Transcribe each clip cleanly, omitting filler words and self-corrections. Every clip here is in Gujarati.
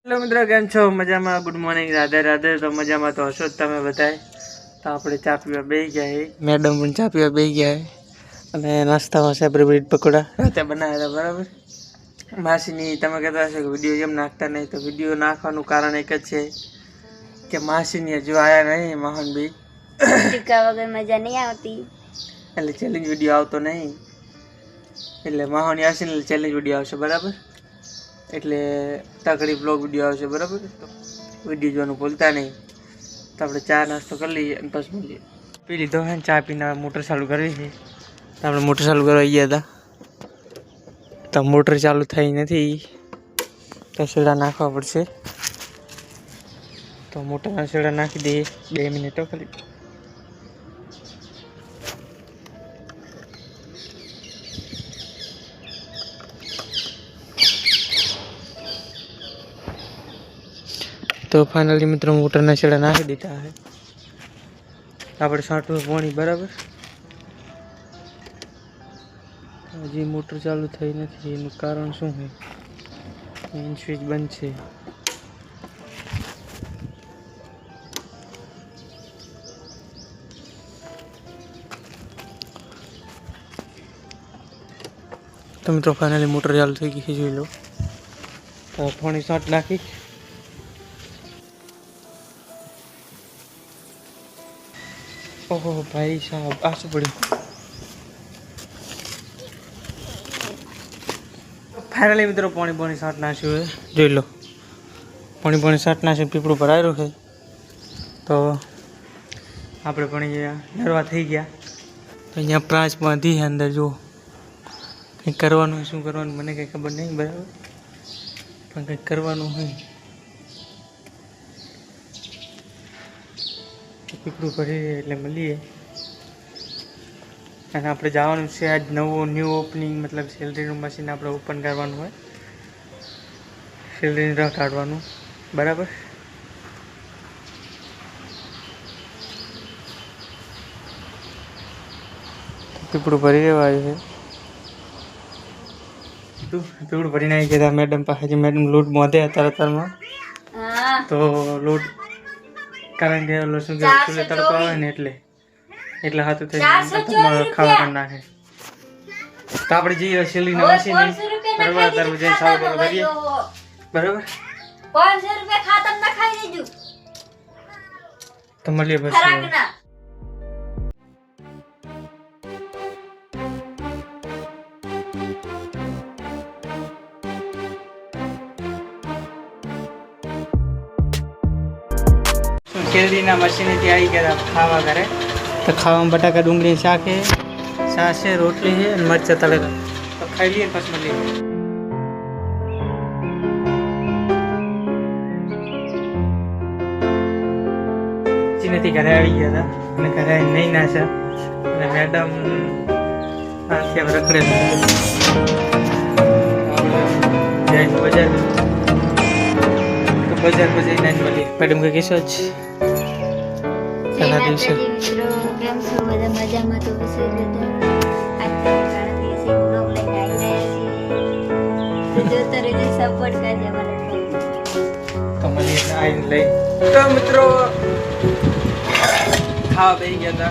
हेलो मित्रों, केम छो? मजा में? Good morning, Radhe Radhe. तो मजा में तो हशो તમે બધાય। તો આપણે ચા પીવા બેસી ગયા હે, મેડમ પણ ચા પીવા બેસી ગયા હે અને નાસ્તામાં છે બ્રેડ પકોડા રાતે બનાવ્યા હતા, બરાબર। માસીની તમે કહેતા હશો કે વિડીયો કેમ નાખતા નહીં, તો વિડીયો નાખવાનું કારણ એક જ છે કે માસીની હજુ આયા નહીં મોહનભાઈ, ટીકા વગર મજા નહીં આવતી, એટલે ચેલેન્જ વિડીયો આવતો નહીં, એટલે માહોની આવશે ને ચેલેન્જ વિડીયો આવશે, બરાબર। એટલે તકડી બ્લોગ વિડીયો આવશે, બરાબર। તો વિડીયો જોવાનું ભૂલતા નહીં। તો આપણે ચા નાસ્તો કરી લઈએ અને પછી મળીએ। પી લીધો હે ને, ચા પીને મોટર ચાલુ કરવી છે। તો આપણે મોટર ચાલુ કરવા ગયા હતા, તો મોટર ચાલુ થઈ નથી, તો શેડા નાખવા પડશે। તો મોટરના શેડા નાખી દઈએ 2 મિનિટો ખાલી। तो फाइनली मित्रों मोटरना छेड़ा नाखी दीधा है। આપણે સાંટવું પાણી, બરાબર। હજી મોટર ચાલુ થઈ નથી, એનું કારણ શું છે? મેઇન સ્વિચ બંધ છે। તો મિત્રો ફાઇનલી મોટર ચાલુ થઈ ગઈ છે, જોઈ લો। તો પાણી સાંટ નાખી। ओहो भाई साहब, आसू पड़ी। फाइनली मित्रों पानी साट नाश्यु है, जो लो पानी साट नाश्यु पीपड़ू पर आयो है। तो आपणे पानी डरवा थी गया। तो अँ प्राच बांधी है अंदर, जो कहीं करवानुं शू करवानुं मने कहीं खबर नहीं, बराबर, पण कहीं करवानुं है। पीपड़ू भरी એટલે મળીએ અને આપણે જવાનું છે આજ ન્યૂ ઓપનિંગ, મતલબ સેલરીનું મશીન આપણે ઓપન કરવાનું હોય, સેલરીનું રહ કાઢવાનું, બરાબર। પીપળું ભરી રહેવા આવ્યું છે। પીપળું ભરીને આવી ગયા મેડમ પાસે। મેડમ લોટ બાંધે અત્યારમાં, તો લોટ કારણ કે લસણ ચૂલે તડકો આવે ને એટલે હાથું થઈ ખાવા કરી નાખે। તો આપણે જઈએ સેલરીના મશીન, બરાબર, તારું જઈને સાવ કરીએ, બરાબર। 500 રૂપિયા ખાતર ના ખાઈ દેજો, તો મળીએ બસ। सेलरीना मशीन थी आई गया खावा करे। तो खावा में बटाका डूंगरी शाक है, छाछ है, रोटली है, मरचा तड़का। तो खाई लिए पास मिली थी घरे आ गया था, घरे नहीं नाशा। मैडम रखड़े बजार, तो बजार पर जाइए मिली। मैडम का कैसे तो मित्रों खावा बेही गया था,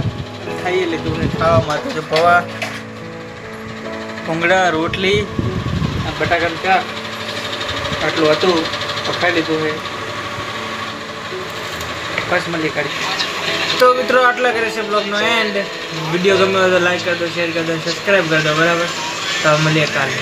खाई लीधु ने खावा माटे जो पवा भूंगड़ा रोटली बटाकाનું શાક આટલું હતું, તો ખાઈ લીધું છે। બસ મળી કાઢી। तो मित्रों आटला करे से ब्लॉग नो एंड। वीडियो गम्यो तो लाइक कर दो, शेयर कर दो, सब्सक्राइब कर दो, बराबर। तो मिलिए काले।